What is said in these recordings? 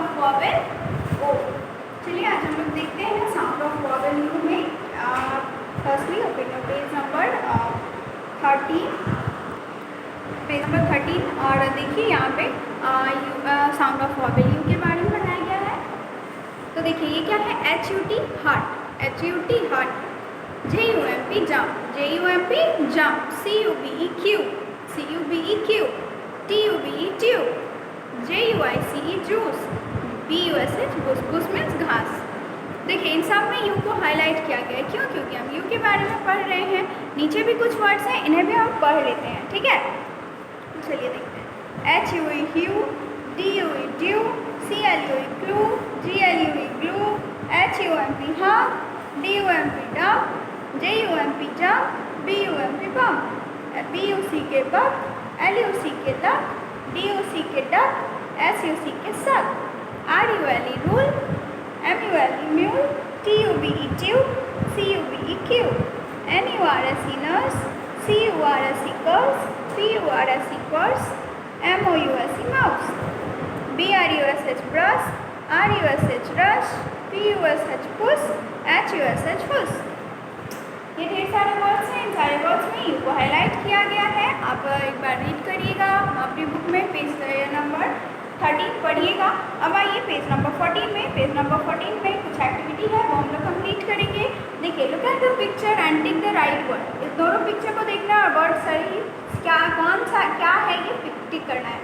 Of vowel ओ। चलिए आज हम लोग देखते हैं साउंड ऑफ वॉवेल यू में। Firstly open your page number 13, page number 13। और देखिए यहाँ पे साउंड ऑफ वॉवेल यू के बारे में बताया गया है। तो देखिए ये क्या है, HUT हट, HUT हट, JUMP jump, JUMP jump, CUBEQ, CUBEQ, TUBE tube, JUICE juice, BUSH बुस, बुस मीन्स घास। देखिए इन सब में यू को हाईलाइट किया गया है। क्यों? क्योंकि हम यू के बारे में पढ़ रहे हैं। नीचे भी कुछ वर्ड्स हैं, इन्हें भी हम पढ़ लेते हैं, ठीक है। चलिए देखते हैं। HUE ह्यू, DUE due, CLUE clue, GLUE glue, HUMP हम, DUMP डम, JUMP जंप, BUMP बम, BUCK बक, LUCK luck, DUCK duck, SUCK सक, RULE rule, MULE mule, TUBE tube, CUBEQ, NURSE nurse, CURSE कर्स, PURSE purse, MOUSE mouse, BRUSH brush, RUSH rush, PUSH पुस, HUSH फुस। ये ढेर सारे words हैं। इन सारे words में you को हाईलाइट किया गया है। आप एक बार रीड करिएगा अपनी बुक में, पेज नंबर 13 पढ़िएगा। अब आइए पेज नंबर 14 में। पेज नंबर 14 में कुछ एक्टिविटी है, वो हम लोग कंप्लीट करेंगे। देखिए, look at the picture and tick the right word. इस दोनों पिक्चर को देखना है और वर्ड सही क्या, कौन सा क्या है ये टिक करना है।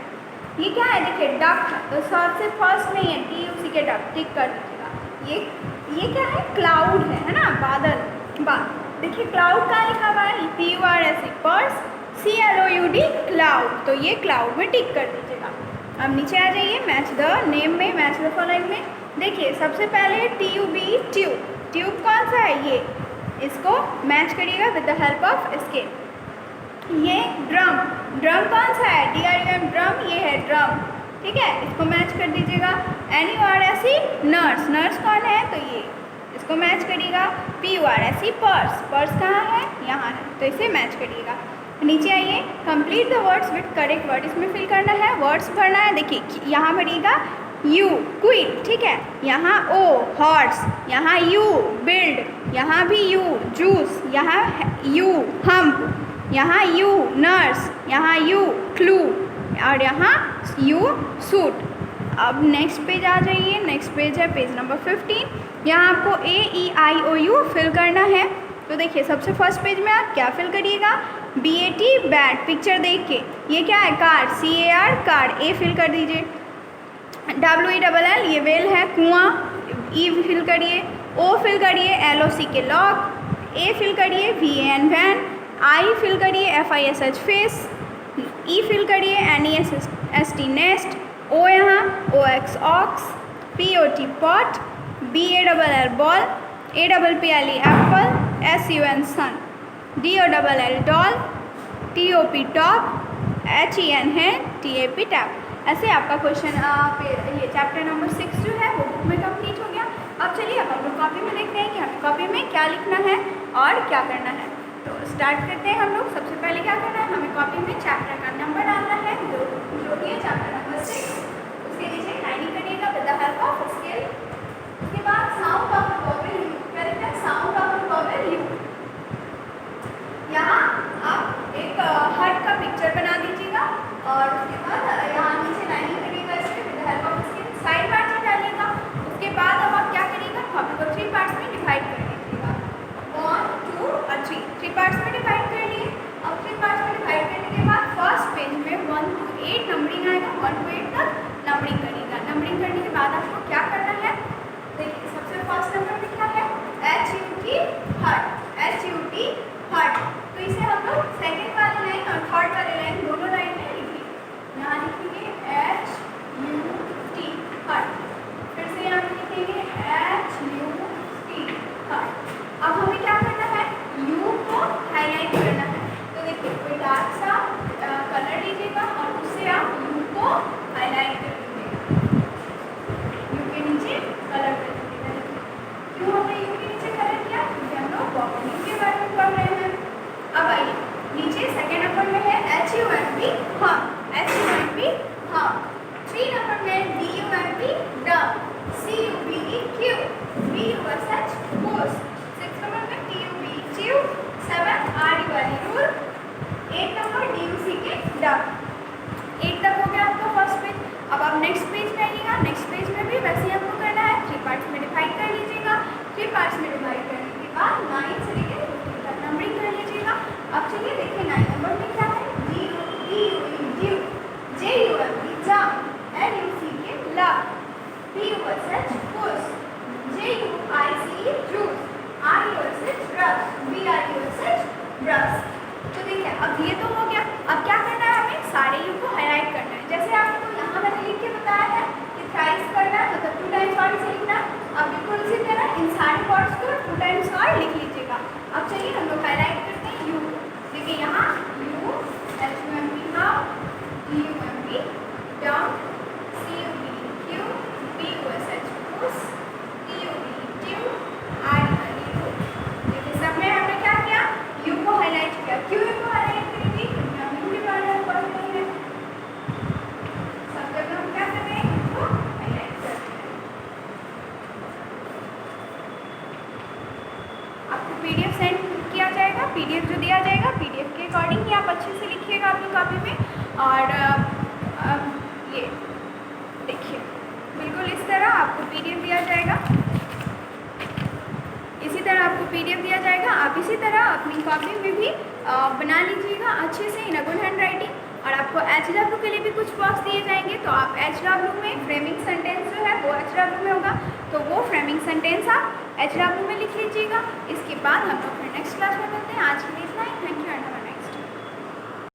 ये क्या है, देखिए डक है, तो सबसे फर्स्ट नहीं है, DUCK डक, टिक कर दीजिएगा। ये क्या है, क्लाउड है ना, बादल। देखिए क्लाउड का लिखा हुआ है, PURSE पर्स, CLOUD क्लाउड, तो ये क्लाउड में टिक कर दीजिएगा। अब नीचे आ जाइए, मैच द नेम में, मैच द फॉलोइंग में। देखिए सबसे पहले TUBE ट्यूब, ट्यूब कौन सा है, ये, इसको मैच करिएगा with the help of scale. ये ड्रम, ड्रम कौन सा है, DRUM ड्रम, ये है ड्रम, ठीक है, इसको मैच कर दीजिएगा। NURSE नर्स, नर्स कौन है, तो ये, इसको मैच करिएगा। PURSE पर्स, पर्स कहाँ है, यहाँ है, तो इसे मैच करिएगा। नीचे आइए, complete the words with correct word, इसमें फिल करना है, वर्ड्स भरना है। देखिए यहाँ भरिएगा U क्वीन, ठीक है, यहाँ O हॉर्स, यहाँ U बिल्ड, यहाँ भी U जूस, यहाँ U हम्प, यहाँ U नर्स, यहाँ U क्लू और यहाँ U सूट। अब नेक्स्ट पेज आ जाइए, नेक्स्ट पेज है पेज नंबर 15। यहाँ आपको AEIOU फिल करना है। तो देखिए सबसे फर्स्ट पेज में आप क्या फिल करिएगा, BAT बैट, पिक्चर देख के, ये क्या है, car, CAR car, A fill कर दीजिए। WELL ये वेल है, कुआं, E फिल करिए। O फिल करिए, LOCK लॉक, A फिल करिए, VAN वैन, I फिल करिए, FISH फेस, E फिल करिए, NEST नेस्ट, O यहाँ OX ox, POT pot, BALL ball, APPLE apple, SUN sun, DOLL doll, TOP top, HEN है, TAP tap. ऐसे आपका question ये chapter number 6 जो है वो बुक में कंप्लीट हो गया। अब चलिए अब हम लोग कॉपी में देखते हैं कि हमें कॉपी में क्या लिखना है और क्या करना है। तो स्टार्ट करते हैं हम लोग। सबसे पहले क्या करना है, हमें कॉपी में चैप्टर का नंबर डालना है, जो कि है चैप्टर नंबर 6। उसके नीचे लाइनिंग करिएगा with the help of scale. उसके बाद sound of the vowel you, क्या लिखना है, sound of the vowel you. यहाँ आप एक हट का पिक्चर बना दीजिएगा और उसके बाद यहाँ नीचे लाइनिंग करिएगा इसमें with the help of scale, side margin डालिएगा। उसके बाद अब आप क्या करिएगा, कॉपी को 3 पार्ट्स में डिवाइड कर लीजिएगा, 1 2 और 3 पार्ट्स में डिवाइड कर लिए। अब 3 पार्ट्स में डिवाइड करने के बाद फर्स्ट पेज में 1 to 8 नंबरिंग आएगा, 1 to 8 तक नंबरिंग करिएगा। नंबरिंग करने के बाद आपको क्या करना ब्रस्ट। तो देखिए अब ये तो हो गया, अब क्या करना है हमें सारे यू को हाईलाइट करना है। जैसे आपको यहाँ मैंने लिख के बताया है कि थ्राइस करना है, मतलब 2 टाइम्स और से लिखना। अब बिल्कुल इसी तरह इन सारे वर्ड्स को 2 टाइम्स और लिख लीजिएगा। अब चलिए हम लोग हाईलाइट करते हैं यू। देखिए यहाँ you, HUMP how, DUMP down, CUB Q, BUSH bush, TUB tube, RE देखिए सब में हमने क्या किया, यू को हाईलाइट किया। क्यों यू को हाईलाइट करेंगे? क्योंकि हम यू के बारे में पढ़ रहे हैं। सब जगह हम क्या कर रहे हैं, यू को हाईलाइट कर रहे हैं। आपको PDF सेंड किया जाएगा, PDF जो दिया जाएगा, PDF के अकॉर्डिंग ही आप अच्छे से लिखिएगा अपनी कॉपी में। और ये देखिए बिल्कुल इस तरह आपको PDF दिया जाएगा, इसी तरह आपको PDF दिया जाएगा। आप इसी तरह अपनी कॉपी में भी बना लीजिएगा अच्छे से इन अ गुड हैंड राइटिंग। और आपको HW के लिए भी कुछ बॉक्स दिए जाएंगे, तो आप HW में फ्रेमिंग सेंटेंस जो है वो HW में होगा, तो वो फ्रेमिंग सेंटेंस आप HW में लिख लीजिएगा। इसके बाद हम लोग फिर नेक्स्ट क्लास में मिलते हैं। आज के लिए इतना ही।